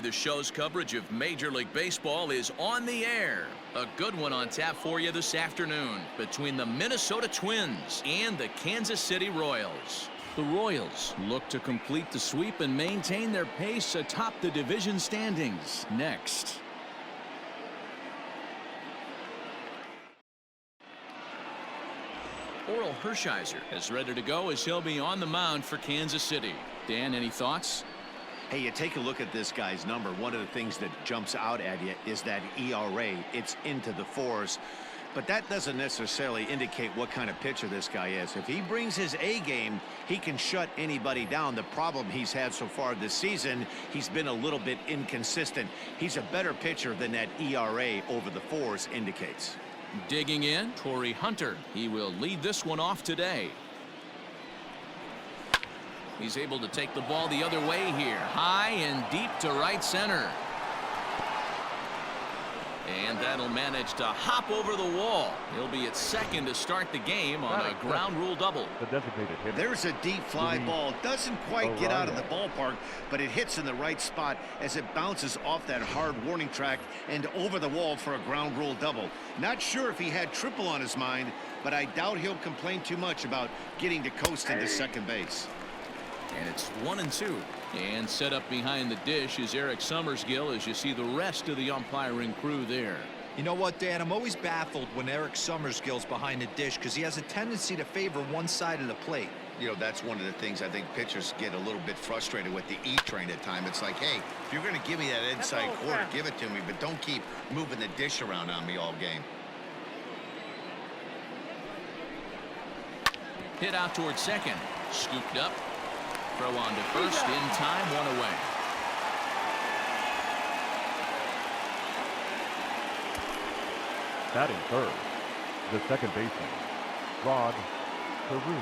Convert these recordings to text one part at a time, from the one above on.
The show's coverage of Major League Baseball is on the air. A good one on tap for you this afternoon between the Minnesota Twins and the Kansas City Royals. The Royals look to complete the sweep and maintain their pace atop the division standings. Next. Oral Hershiser is ready to go as he'll be on the mound for Kansas City. Dan, any thoughts? Hey, you take a look at this guy's number. One of the things that jumps out at you is that ERA. It's into the 4s. But that doesn't necessarily indicate what kind of pitcher this guy is. If he brings his A game, he can shut anybody down. The problem he's had so far this season, he's been a little bit inconsistent. He's a better pitcher than that ERA over the 4s indicates. Digging in, Torrey Hunter. He will lead this one off today. He's able to take the ball the other way here. High and deep to right center. And that'll manage to hop over the wall. He'll be at second to start the game on a ground rule double. There's a deep fly ball. Doesn't quite get out of the ballpark, but it hits in the right spot as it bounces off that hard warning track and over the wall for a ground rule double. Not sure if he had triple on his mind, but I doubt he'll complain too much about getting to coast into second base. And it's 1-2. And set up behind the dish is Eric Summersgill as you see the rest of the umpiring crew there. You know what, Dan? I'm always baffled when Eric Summersgill's behind the dish because he has a tendency to favor one side of the plate. You know, that's one of the things I think pitchers get a little bit frustrated with the E-train at times. It's like, hey, if you're going to give me that inside quarter, give it to me, but don't keep moving the dish around on me all game. Hit out towards second. Scooped up. Throw on to first in time, one away. Batting third, the second baseman, Rod Carew.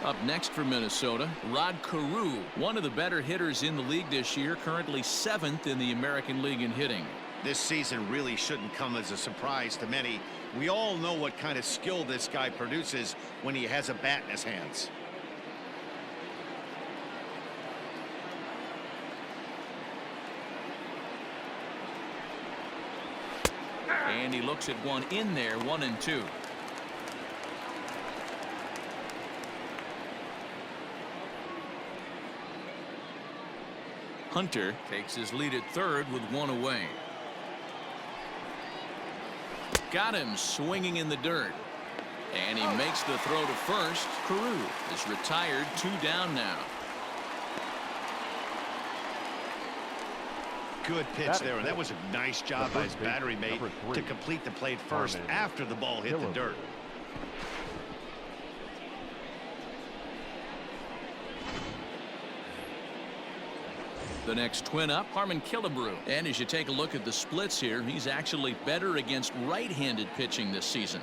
Up next for Minnesota, Rod Carew, one of the better hitters in the league this year, currently 7th in the American League in hitting. This season really shouldn't come as a surprise to many. We all know what kind of skill this guy produces when he has a bat in his hands. And he looks at one in there, 1-2. Hunter takes his lead at third with one away. Got him swinging in the dirt. And he makes the throw to first. Carew is retired, 2 down now. Good pitch there, and that was a nice job by his battery mate to complete the play first after the ball hit the dirt. The next twin up, Harmon Killebrew. And as you take a look at the splits here, he's actually better against right-handed pitching this season.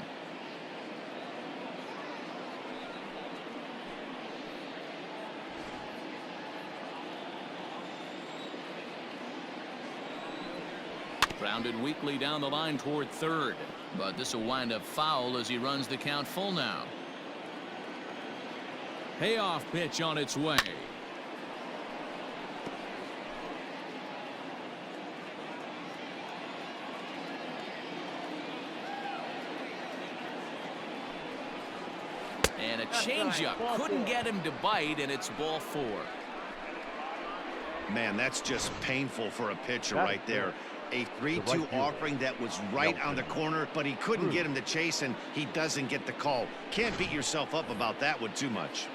Grounded weakly down the line toward third, but this will wind up foul as he runs the count full now. Payoff pitch on its way. And a changeup couldn't get him to bite, and it's ball 4. Man, that's just painful for a pitcher right there. A 3-2 offering that was right on the corner, but he couldn't get him to chase, and he doesn't get the call. Can't beat yourself up about that one too much.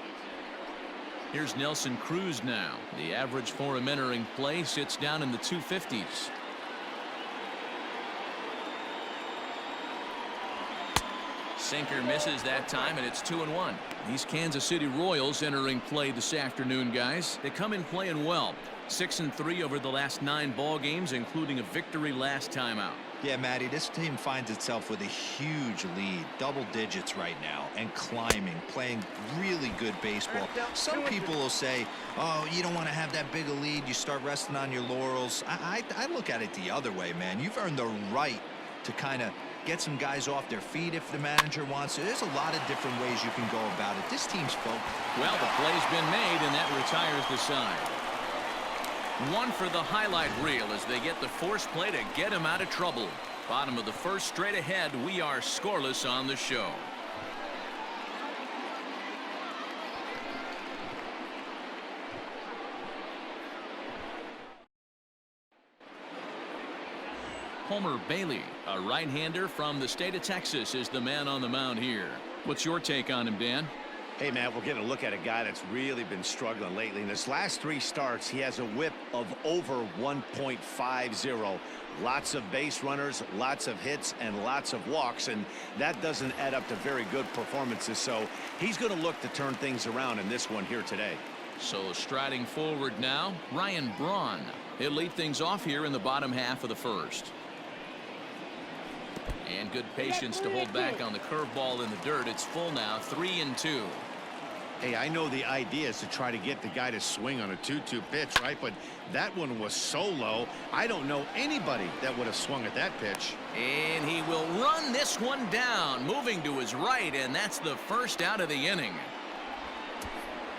Here's Nelson Cruz now. The average for him entering play sits down in the 250s. Sinker misses that time, and it's 2-1. These Kansas City Royals entering play this afternoon, guys. They come in playing well. 6-3 over the last 9 ball games, including a victory last time out. Yeah, Matty, this team finds itself with a huge lead, double digits right now, and climbing, playing really good baseball. Some people will say, oh, you don't want to have that big a lead, you start resting on your laurels. I look at it the other way, man. You've earned the right to kind of get some guys off their feet if the manager wants to. There's a lot of different ways you can go about it. This team's focused. Well, the play's been made, and that retires the side. One for the highlight reel as they get the force play to get him out of trouble. Bottom of the first, straight ahead. We are scoreless on the show. Homer Bailey, a right-hander from the state of Texas, is the man on the mound here. What's your take on him, Dan? Hey, man, we're getting a look at a guy that's really been struggling lately. In his last 3 starts, he has a whip of over 1.50. Lots of base runners, lots of hits, and lots of walks, and that doesn't add up to very good performances. So he's going to look to turn things around in this one here today. So striding forward now, Ryan Braun. He'll lead things off here in the bottom half of the first. And good patience to hold back on the curveball in the dirt. It's full now, 3-2. Hey, I know the idea is to try to get the guy to swing on a 2-2 pitch, right? But that one was so low, I don't know anybody that would have swung at that pitch. And he will run this one down, moving to his right, and that's the first out of the inning.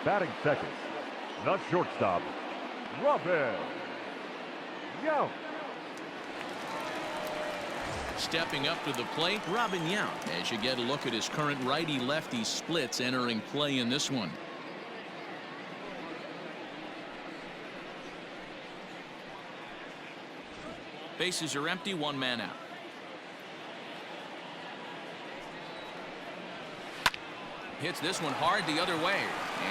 Batting second, the shortstop, Robin Yount. Stepping up to the plate, Robin Yount, as you get a look at his current righty-lefty splits entering play in this one. Bases are empty, 1 man out. Hits this one hard the other way,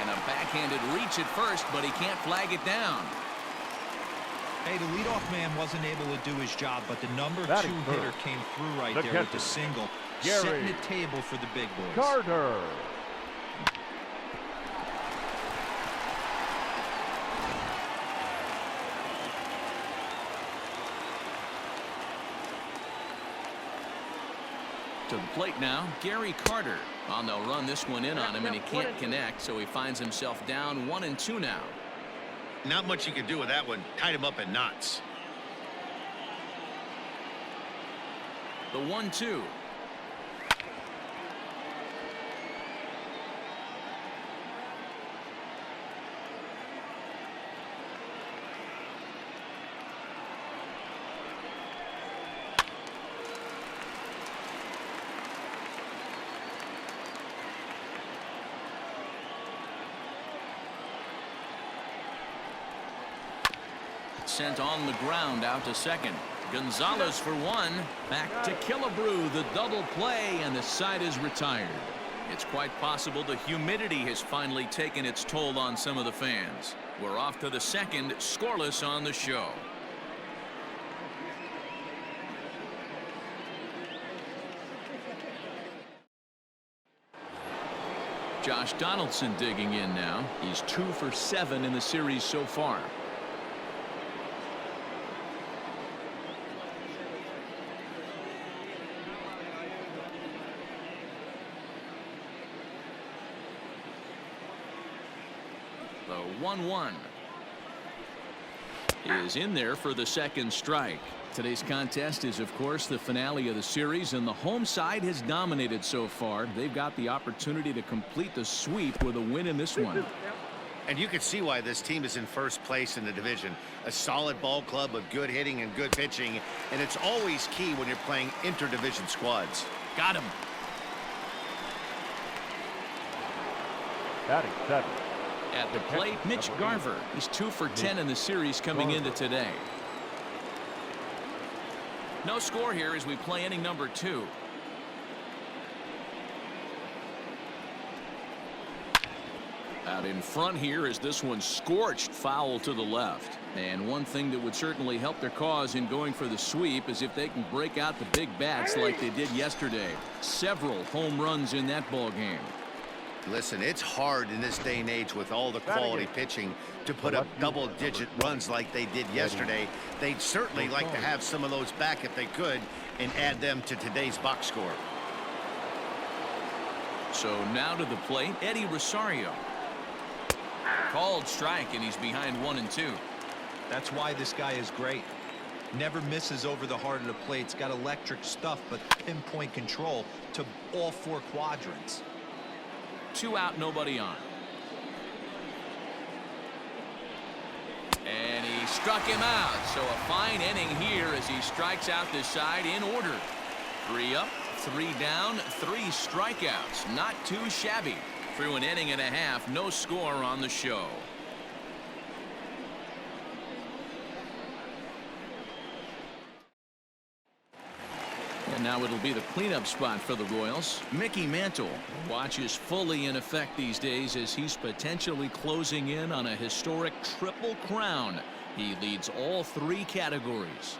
and a backhanded reach at first, but he can't flag it down. Hey, the leadoff man wasn't able to do his job, but the number 2 hitter came through right there with the single, setting the table for the big boys. Carter. To the plate now, Gary Carter. Well, they'll run this one in on him, and he can't connect, so he finds himself down 1-2 now. Not much you can do with that one. Tied him up in knots. The 1-2. Sent on the ground out to second. Gonzalez for 1. Back to Killebrew, the double play, and the side is retired. It's quite possible the humidity has finally taken its toll on some of the fans. We're off to the second, scoreless on the show. Josh Donaldson digging in now. He's 2 for 7 in the series so far. The 1-1 is in there for the second strike. Today's contest is, of course, the finale of the series, and the home side has dominated so far. They've got the opportunity to complete the sweep with a win in this one. And you can see why this team is in first place in the division. A solid ball club with good hitting and good pitching, and it's always key when you're playing interdivision squads. Got him. Batting 7. At the plate, Mitch Garver. He's 2 for 10 in the series coming into today. No score here as we play inning number 2. Out in front here is this one scorched foul to the left. And one thing that would certainly help their cause in going for the sweep is if they can break out the big bats like they did yesterday. Several home runs in that ball game. Listen, it's hard in this day and age with all the quality pitching to put up double-digit runs like they did yesterday. They'd certainly like to have some of those back if they could and add them to today's box score. So now to the plate, Eddie Rosario. Called strike, and he's behind 1-2. That's why this guy is great. Never misses over the heart of the plate. It's got electric stuff, but pinpoint control to all 4 quadrants. 2 out, nobody on. And he struck him out. So a fine inning here as he strikes out this side in order. 3 up, 3 down, 3 strikeouts. Not too shabby. Through an inning and a half, no score on the show. And now it'll be the cleanup spot for the Royals. Mickey Mantle. Watch is fully in effect these days as he's potentially closing in on a historic triple crown. He leads all 3 categories.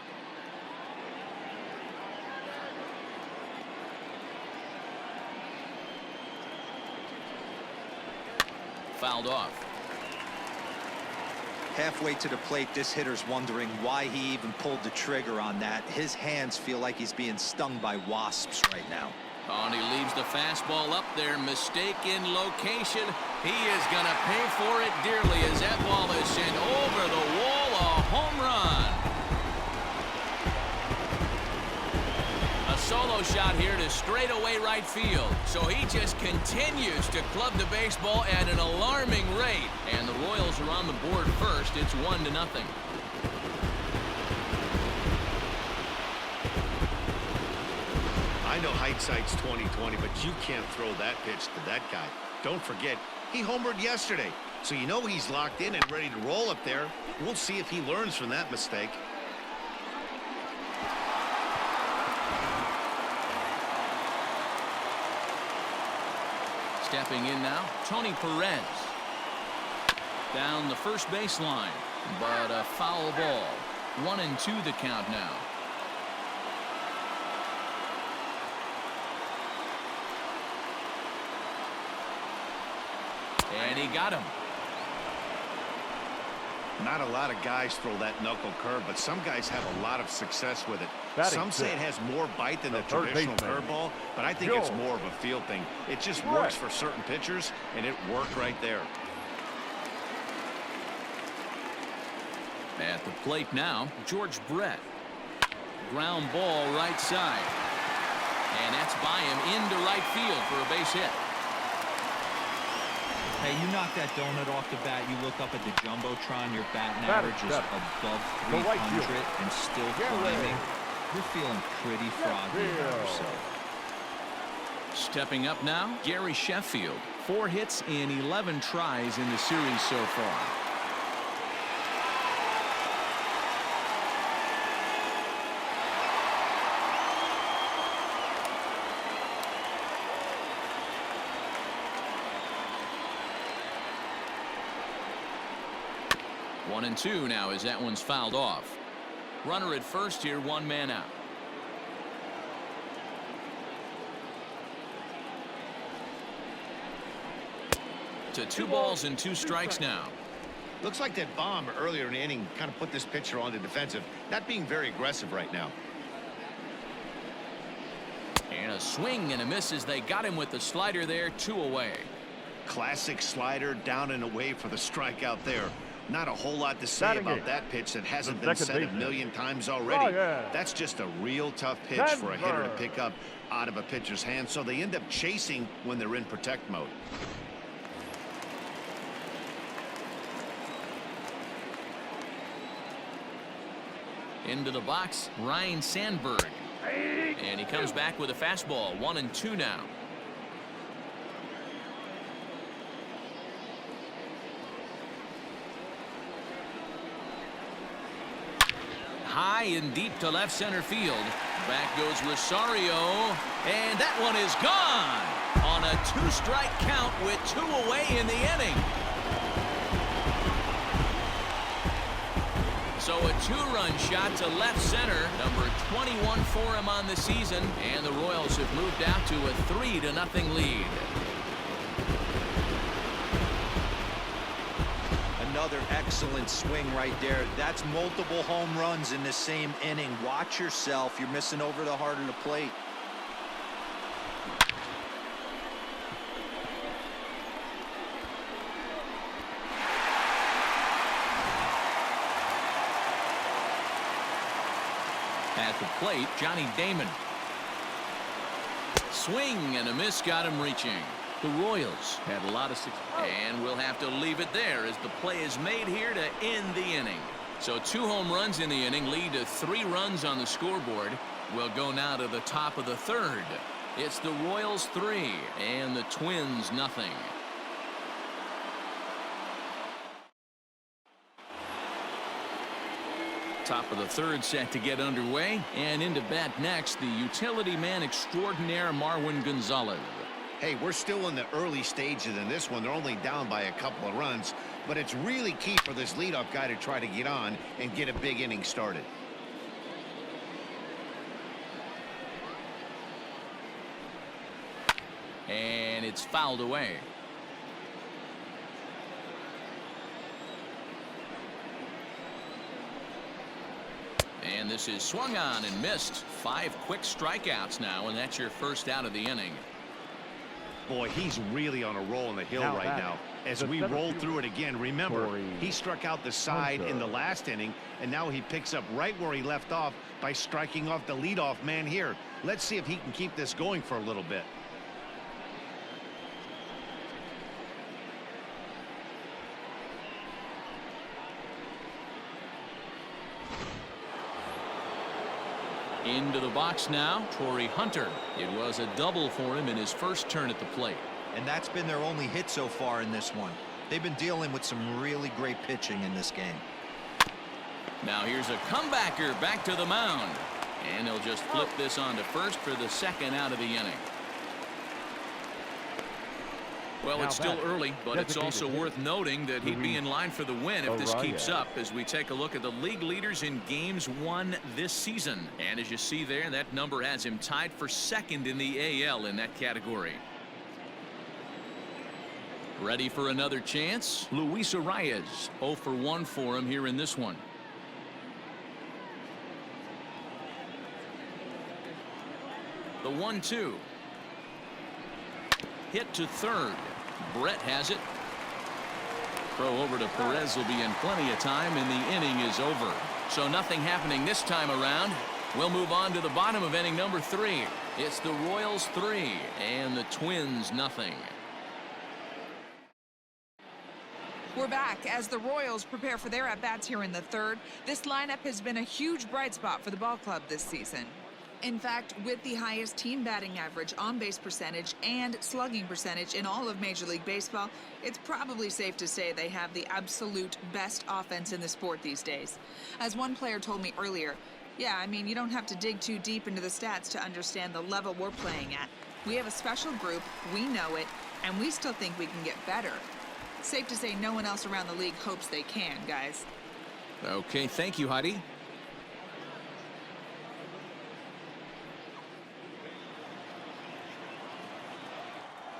Fouled off. Halfway to the plate, this hitter's wondering why he even pulled the trigger on that. His hands feel like he's being stung by wasps right now. Oh, and he leaves the fastball up there. Mistake in location. He is going to pay for it dearly as that ball is sent over the wall. A home run. A solo shot here to straightaway right field. So he just continues to club the baseball at an alarming rate. And the Royals are on the board first. It's 1-0. I know hindsight's 20/20, but you can't throw that pitch to that guy. Don't forget, he homered yesterday. So you know he's locked in and ready to roll up there. We'll see if he learns from that mistake. Stepping in now, Tony Perez. Down the first baseline, but a foul ball. 1-2 the count now. And he got him. Not a lot of guys throw that knuckle curve, but some guys have a lot of success with it. Batting Some say it has more bite than the traditional curveball, but I think it's more of a feel thing. It just works for certain pitchers, and it worked right there. At the plate now, George Brett. Ground ball right side. And that's by him into right field for a base hit. Hey, you knock that donut off the bat, you look up at the Jumbotron, your batting average is above 300 and still climbing. You're feeling pretty froggy about yourself. Stepping up now, Gary Sheffield. 4 hits in 11 tries in the series so far. One and two now as that one's fouled off. Runner at first here, 1 man out. To 2 balls and 2 strikes now. Looks like that bomb earlier in the inning kind of put this pitcher on the defensive, not being very aggressive right now. And a swing and a miss as they got him with the slider there, 2 away. Classic slider, down and away for the strikeout there. Not a whole lot to say about that pitch that hasn't been said a million times already. That's just a real tough pitch for a hitter to pick up out of a pitcher's hand, so they end up chasing when they're in protect mode. Into the box, Ryan Sandberg. And he comes back with a fastball, 1 and 2 now. High and deep to left center field. Back goes Rosario, and that one is gone on a 2-strike count with 2 away in the inning. So a 2-run shot to left center, number 21 for him on the season, and the Royals have moved out to a 3-0 lead. Another excellent swing right there. That's multiple home runs in the same inning. Watch yourself. You're missing over the heart of the plate. At the plate, Johnny Damon. Swing and a miss got him reaching. The Royals had a lot of success, and we'll have to leave it there as the play is made here to end the inning. So 2 home runs in the inning lead to 3 runs on the scoreboard. We'll go now to the top of the 3rd. It's the Royals 3 and the Twins nothing. Top of the 3rd set to get underway, and into bat next, the utility man extraordinaire Marwin Gonzalez. Hey, we're still in the early stages in this one. They're only down by a couple of runs, but it's really key for this leadoff guy to try to get on and get a big inning started. And it's fouled away. And this is swung on and missed. 5 quick strikeouts now, and that's your first out of the inning. Boy, he's really on a roll on the hill Now right batting, now. As the we seventh roll fielder, through it again, remember, Corey he struck out the side in the last inning, and now he picks up right where he left off by striking off the leadoff man here. Let's see if he can keep this going for a little bit. Into the box now, Torrey Hunter. It was a double for him in his first turn at the plate. And that's been their only hit so far in this one. They've been dealing with some really great pitching in this game. Now here's a comebacker back to the mound. And he'll just flip this on to first for the 2nd out of the inning. Well, it's still early, but it's also worth noting that he'd be in line for the win if this keeps up as we take a look at the league leaders in games won this season. And as you see there, that number has him tied for 2nd in the AL in that category. Ready for another chance? Luis Arias, 0 for 1 for him here in this one. The 1-2. Hit to 3rd. Brett has it. Throw over to Perez will be in plenty of time, and the inning is over. So nothing happening this time around. We'll move on to the bottom of inning number 3. It's the Royals 3 and the Twins nothing. We're back as the Royals prepare for their at-bats here in the 3rd. This lineup has been a huge bright spot for the ball club this season. In fact, with the highest team batting average, on-base percentage, and slugging percentage in all of Major League Baseball, it's probably safe to say they have the absolute best offense in the sport these days. As one player told me earlier, yeah, I mean, you don't have to dig too deep into the stats to understand the level we're playing at. We have a special group, we know it, and we still think we can get better. Safe to say no one else around the league hopes they can, guys. Okay, thank you, Heidi.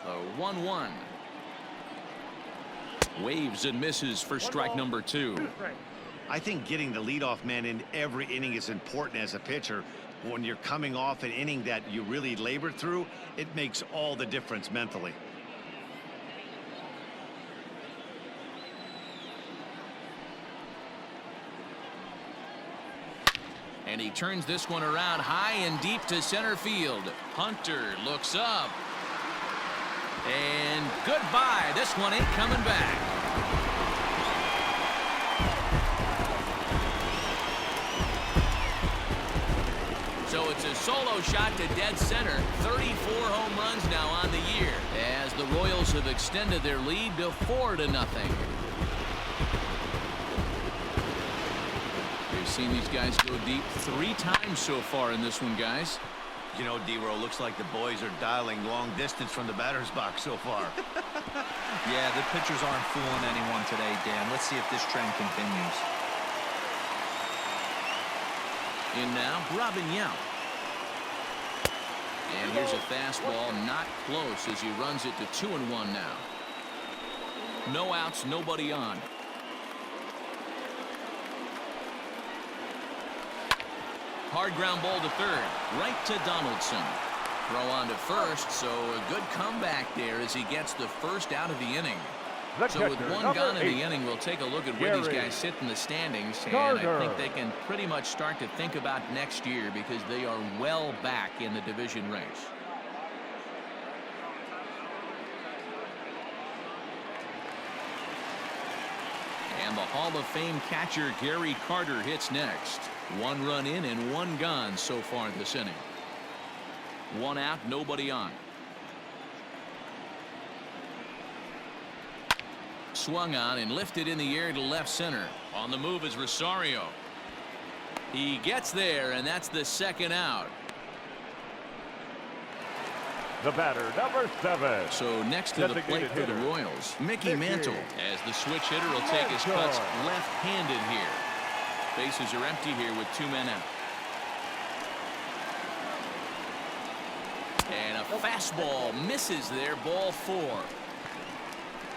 The 1-1. Waves and misses for strike number 2. I think getting the leadoff man in every inning is important as a pitcher. When you're coming off an inning that you really labored through, it makes all the difference mentally. And he turns this one around high and deep to center field. Hunter looks up. And goodbye. This one ain't coming back. So it's a solo shot to dead center. 34 home runs now on the year as the Royals have extended their lead to 4-0. We've seen these guys go deep 3 times so far in this one, guys. You know, D-Row, looks like the boys are dialing long distance from the batter's box so far. Yeah, the pitchers aren't fooling anyone today, Dan. Let's see if this trend continues. In now, Robin Yount. And here's a fastball not close as he runs it to 2-1 now. No outs, nobody on. Hard ground ball to third, right to Donaldson. Throw on to first, so a good comeback there as he gets the first out of the inning. So with one gone in the inning, we'll take a look at where these guys sit in the standings, and I think they can pretty much start to think about next year because they are well back in the division race. And And the Hall of Fame catcher Gary Carter hits next. 1 run in and 1 gone so far this inning. 1 out, nobody on. Swung on and lifted in the air to left center. On the move is Rosario. He gets there, and that's the 2nd out. The batter, number 7. So next to the plate for the Royals, Mickey Mantle, as the switch hitter will take his cuts left-handed here. Bases are empty here with 2 men out. And a fastball misses there, ball 4.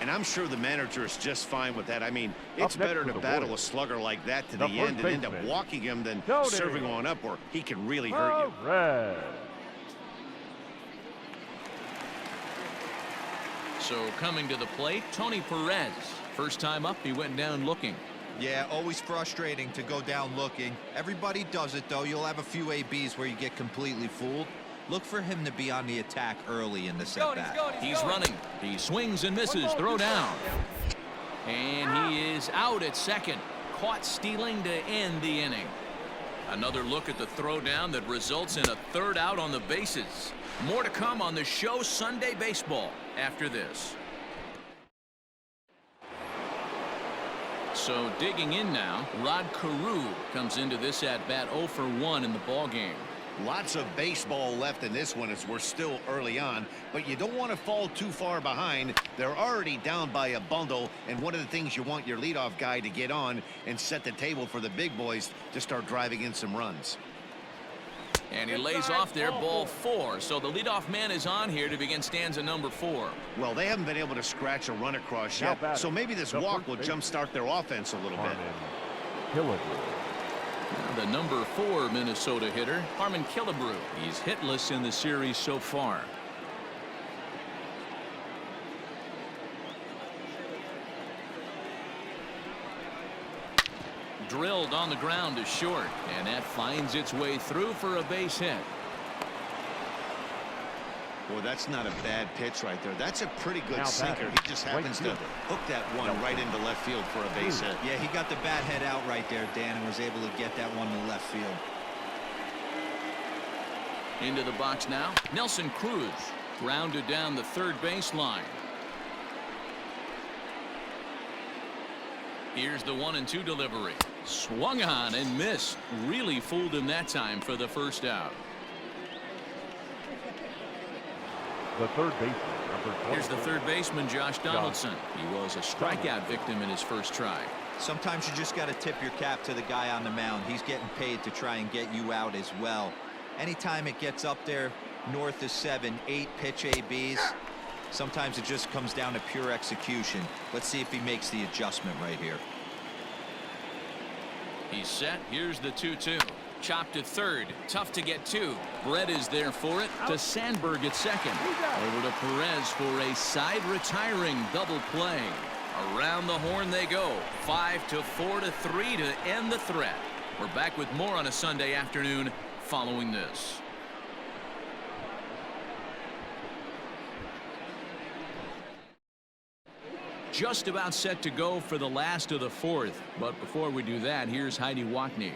And I'm sure the manager is just fine with that. I mean, it's better to battle a slugger like that to the end and end up walking him than serving on up, or he can really hurt you. So coming to the plate, Tony Perez. First time up, he went down looking. Yeah, always frustrating to go down looking. Everybody does it, though. You'll have a few ABs where you get completely fooled. Look for him to be on the attack early in the set-back. He's running. He swings and misses. Throw down. And he is out at second. Caught stealing to end the inning. Another look at the throw down that results in a 3rd out on the bases. More to come on the show Sunday Baseball after this. So digging in now, Rod Carew comes into this at bat 0 for 1 in the ball game. Lots of baseball left in this one as we're still early on, but you don't want to fall too far behind. They're already down by a bundle, and one of the things you want your leadoff guy to get on and set the table for the big boys to start driving in some runs. And he lays off there, ball 4. So the leadoff man is on here to begin stanza number 4. Well, they haven't been able to scratch a run across yet, so maybe this walk will jumpstart their offense a little bit. The number 4 Minnesota hitter, Harmon Killebrew. He's hitless in the series so far. Drilled on the ground to short, and that finds its way through for a base hit. Boy, that's not a bad pitch right there. That's a pretty good sinker. He just happens to hook that one right into left field for a base hit. Yeah, he got the bat head out right there, Dan, and was able to get that one to left field. Into the box now, Nelson Cruz. Grounded down the 3rd baseline. Here's the 1-2 delivery. Swung on and missed. Really fooled him that time for the 1st out. The 3rd baseman, number 20. Here's the 3rd baseman, Josh Donaldson. He was a strikeout victim in his first try. Sometimes you just got to tip your cap to the guy on the mound. He's getting paid to try and get you out as well. Anytime it gets up there north of 7, 8 pitch ABs, sometimes it just comes down to pure execution. Let's see if he makes the adjustment right here. He's set. Here's the 2-2. Chopped to 3rd. Tough to get to. Brett is there for it to Sandberg at 2nd. Over to Perez for a side retiring double play. Around the horn they go. 5-4 to 3 to end the threat. We're back with more on a Sunday afternoon following this. Just about set to go for the last of the 4th. But before we do that, here's Heidi Watney.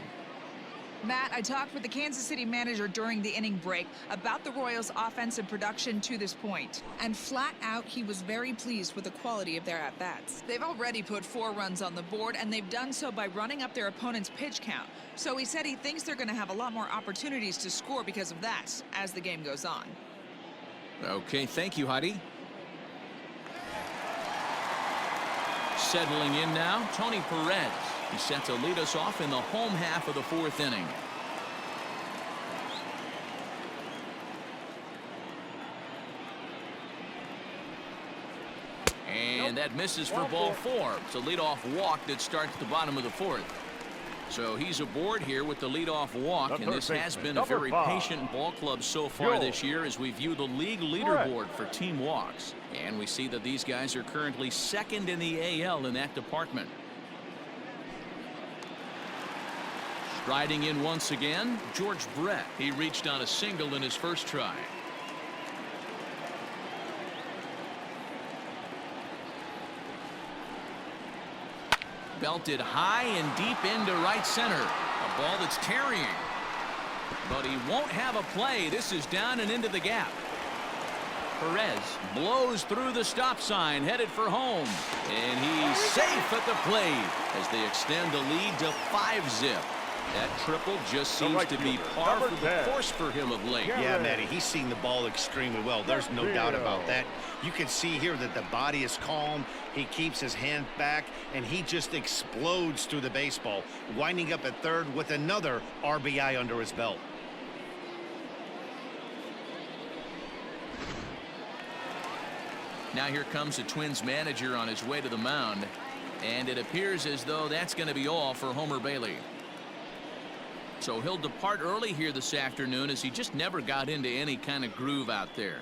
Matt, I talked with the Kansas City manager during the inning break about the Royals' offensive production to this point. And flat out, he was very pleased with the quality of their at-bats. They've already put 4 runs on the board, and they've done so by running up their opponent's pitch count. So he said he thinks they're going to have a lot more opportunities to score because of that as the game goes on. Okay, thank you, Heidi. Settling in now, Tony Perez. He's set to lead us off in the home half of the 4th inning. And that misses for ball 4. It's a leadoff walk that starts the bottom of the 4th. So he's aboard here with the leadoff walk, and this has been a very patient ball club so far this year as we view the league leaderboard for team walks. And we see that these guys are currently 2nd in the AL in that department. Striding in once again, George Brett. He reached on a single in his first try. Belted high and deep into right center. A ball that's carrying. But he won't have a play. This is down and into the gap. Perez blows through the stop sign, headed for home. And he's safe at the plate as they extend the lead to 5-zip. That triple just seems to be par for the course for him of late. Yeah, Matty, he's seeing the ball extremely well. There's no doubt about that. You can see here that the body is calm. He keeps his hand back, and he just explodes through the baseball, winding up at third with another RBI under his belt. Now here comes the Twins manager on his way to the mound, and it appears as though that's going to be all for Homer Bailey. So he'll depart early here this afternoon as he just never got into any kind of groove out there.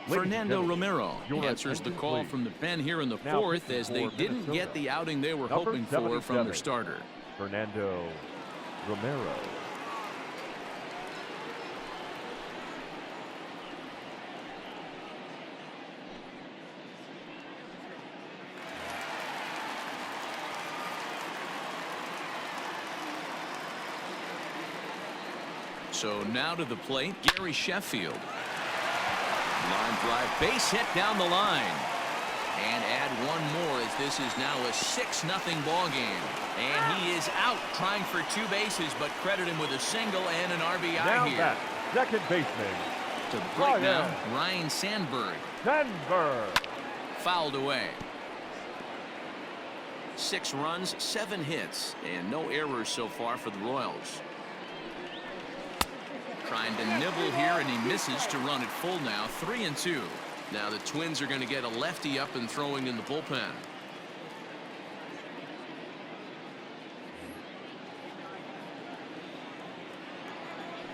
Fernando Romero answers the call from the pen here in the fourth as they didn't get the outing they were hoping for from their starter. Fernando Romero. So now to the plate, Gary Sheffield. Line drive, base hit down the line. And add one more as this is now a 6-0 ball game. And he is out trying for 2 bases, but credit him with a single and an RBI now here. Back, second baseman. To the plate now, Ryan Sandberg. Fouled away. 6 runs, 7 hits, and no errors so far for the Royals. Trying to nibble here, and he misses to run it full now. 3-2. Now the Twins are going to get a lefty up and throwing in the bullpen.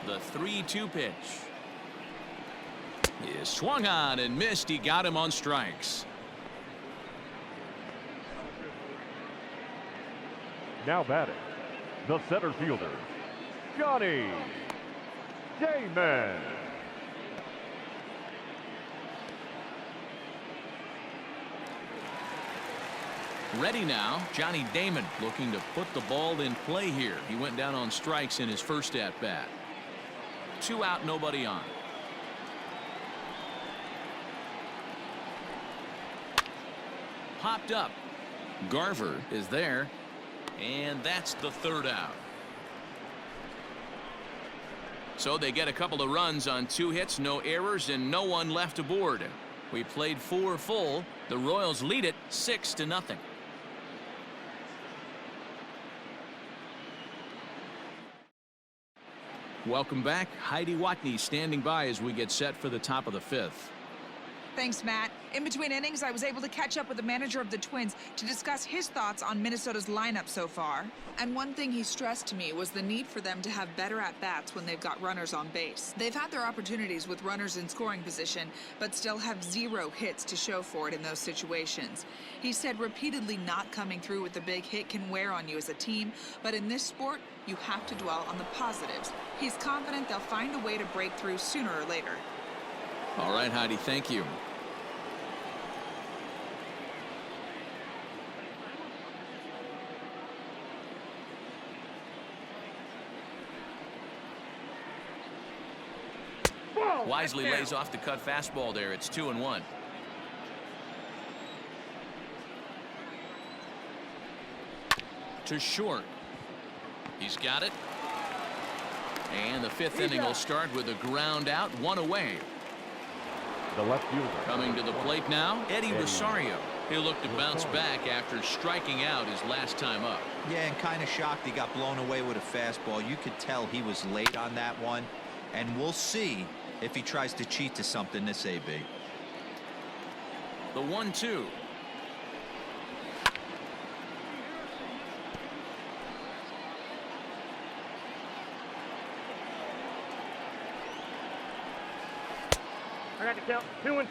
The 3-2 pitch is swung on and missed. He got him on strikes. Now batting, the center fielder, Johnny Damon. Ready now, Johnny Damon looking to put the ball in play here. He went down on strikes in his first at bat. 2 out, nobody on. Popped up. Garver is there, and that's the 3rd out. So they get a couple of runs on 2 hits, no errors, and no one left aboard. We played 4 full. The Royals lead it 6-0. Welcome back. Heidi Watney standing by as we get set for the top of the 5th. Thanks, Matt. In between innings, I was able to catch up with the manager of the Twins to discuss his thoughts on Minnesota's lineup so far. And one thing he stressed to me was the need for them to have better at-bats when they've got runners on base. They've had their opportunities with runners in scoring position, but still have 0 hits to show for it in those situations. He said repeatedly not coming through with a big hit can wear on you as a team, but in this sport, you have to dwell on the positives. He's confident they'll find a way to break through sooner or later. All right, Heidi, thank you. Wisely lays off the cut fastball there. It's 2-1. To short. He's got it. And the 5th inning will start with a ground out, 1 away. The left fielder. Coming to the plate now, Eddie Rosario. He'll look to bounce back after striking out his last time up. Yeah, and kind of shocked he got blown away with a fastball. You could tell he was late on that one. And we'll see if he tries to cheat to something this AB. The 1-2. I got to count 2-2.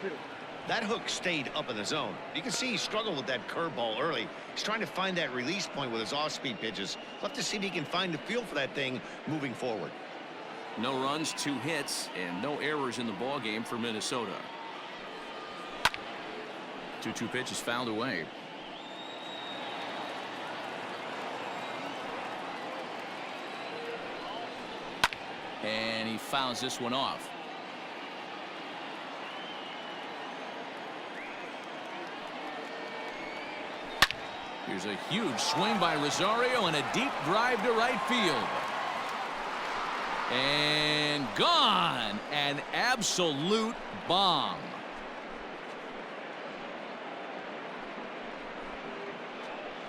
That hook stayed up in the zone. You can see he struggled with that curveball early. He's trying to find that release point with his off-speed pitches. Love to see if he can find the feel for that thing moving forward. No runs, 2 hits, and no errors in the ball game for Minnesota. 2-2 pitch is fouled away. And he fouls this one off. Here's a huge swing by Rosario and a deep drive to right field. And gone. An absolute bomb.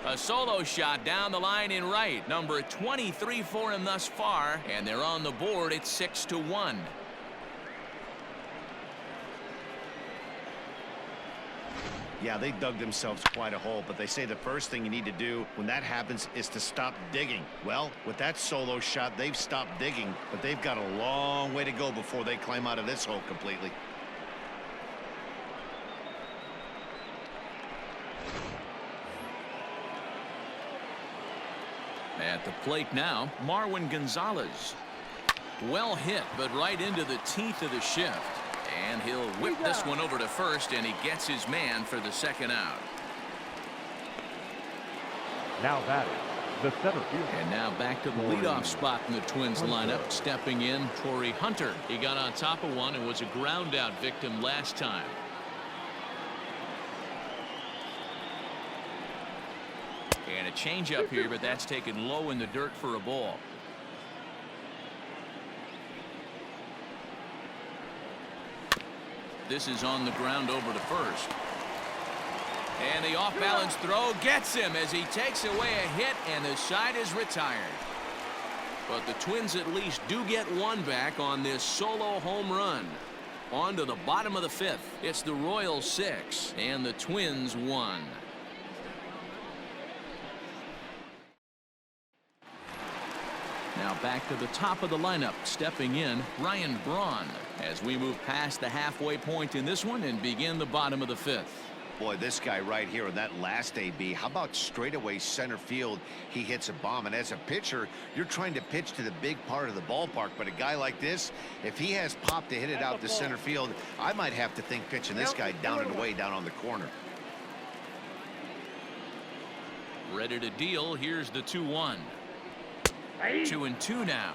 A solo shot down the line in right. Number 23 for him thus far. And they're on the board. It's 6-1. Yeah, they dug themselves quite a hole, but they say the first thing you need to do when that happens is to stop digging. Well, with that solo shot, they've stopped digging, but they've got a long way to go before they climb out of this hole completely. At the plate now, Marwin Gonzalez. Well hit, but right into the teeth of the shift. And he'll whip this one over to first, and he gets his man for the second out. Now batting, the center fielder. And now back to the leadoff spot in the Twins lineup. Stepping in, Torrey Hunter. He got on top of one and was a ground out victim last time. And a changeup here, but that's taken low in the dirt for a ball. This is on the ground over to first. And the off-balance throw gets him as he takes away a hit, and the side is retired. But the Twins at least do get one back on this solo home run. On to the bottom of the 5th. It's the Royals 6 and the Twins 1. Now back to the top of the lineup. Stepping in, Ryan Braun, as we move past the halfway point in this one and begin the bottom of the 5th. Boy, this guy right here in that last AB, how about straightaway center field? He hits a bomb, and as a pitcher, you're trying to pitch to the big part of the ballpark, but a guy like this, if he has pop to hit it out to center field, I might have to think pitching this guy down and away down on the corner. Ready to deal. Here's the 2-1. 2-2 now.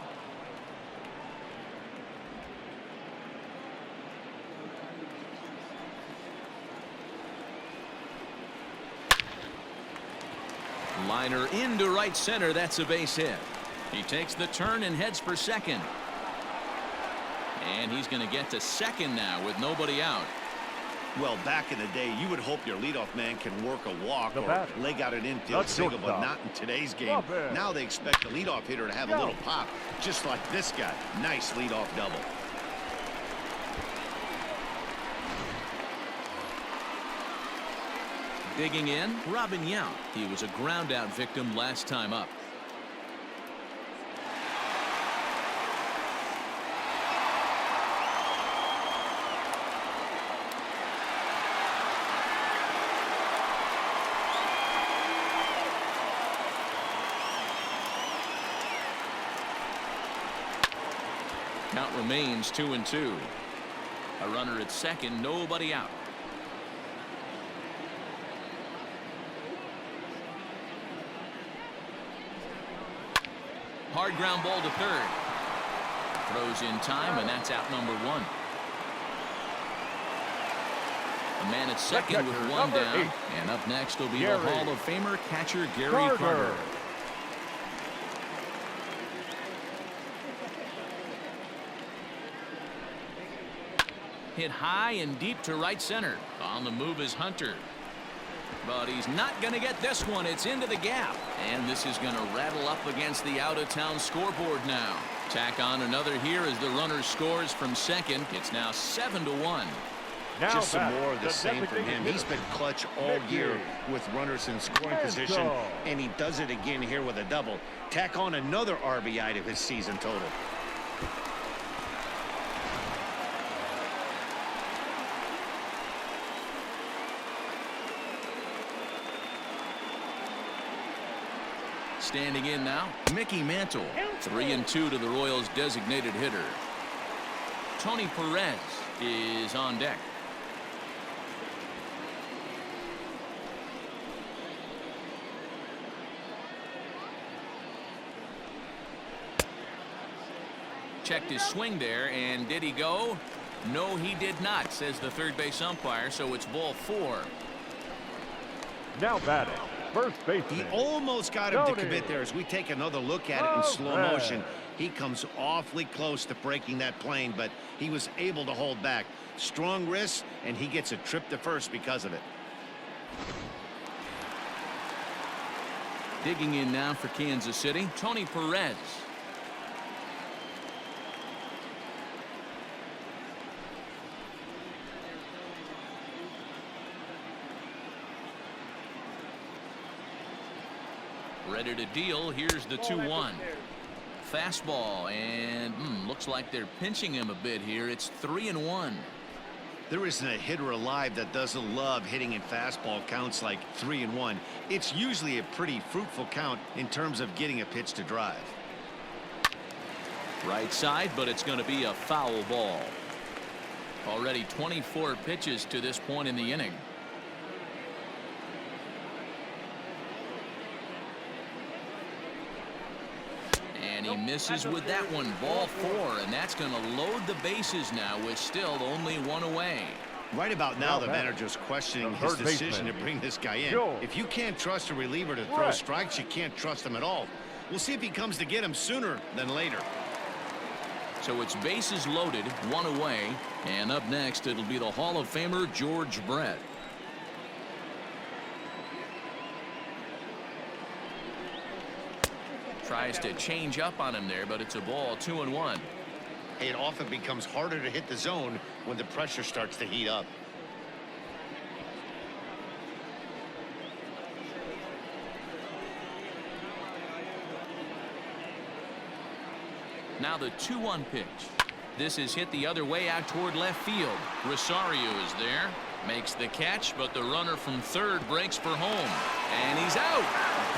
Liner into right center. That's a base hit. He takes the turn and heads for second. And he's going to get to second now with nobody out. Well, back in the day, you would hope your leadoff man can work a walk or batter. leg out an infield single, but not in today's game. Now they expect the leadoff hitter to have a little pop, just like this guy. Nice leadoff double. Digging in, Robin Yount. He was a ground out victim last time up. Count remains 2-2. A runner at second, nobody out. Hard ground ball to third. Throws in time, and that's out number 1. A man at second with one down. 8. And up next will be the Hall of Famer catcher Gary Carter. Hit high and deep to right center. On the move is Hunter. But he's not going to get this one. It's into the gap. And this is going to rattle up against the out-of-town scoreboard now. Tack on another here as the runner scores from second. It's now 7-1. Now Just some back, more of the same from him. He's been clutch all year with runners in scoring position, and he does it again here with a double. Tack on another RBI to his season total. Standing in now, Mickey Mantle. 3-2 to the Royals' designated hitter. Tony Perez is on deck. Checked his swing there, and did he go? No, he did not, says the third base umpire, so it's ball 4. Now batting, first baseman. He almost got him to Tony. commit there. As we take another look at it in slow motion, he comes awfully close to breaking that plane, but he was able to hold back. Strong wrist, and he gets a trip to first because of it. Digging in now for Kansas City, Tony Perez. Ready to deal. Here's the 2-1. Fastball, and looks like they're pinching him a bit here. It's 3-1. There isn't a hitter alive that doesn't love hitting in fastball counts like 3-1. It's usually a pretty fruitful count in terms of getting a pitch to drive. Right side, but it's going to be a foul ball. Already 24 pitches to this point in the inning. And he misses with that one. Ball 4, and that's going to load the bases now with still only 1 away. Right about now, the manager's questioning his decision to bring this guy in. If you can't trust a reliever to throw strikes, you can't trust him at all. We'll see if he comes to get him sooner than later. So it's bases loaded, 1 away, and up next it'll be the Hall of Famer George Brett. Tries to change up on him there, but it's a ball. 2-1. It often becomes harder to hit the zone when the pressure starts to heat up. Now the 2-1 pitch. This is hit the other way out toward left field. Rosario is there, makes the catch, but the runner from third breaks for home, and he's out.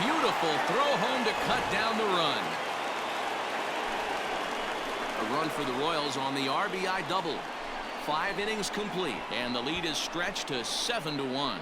Beautiful throw home to cut down the run. A run for the Royals on the RBI double. 5 innings complete, and the lead is stretched to 7-1.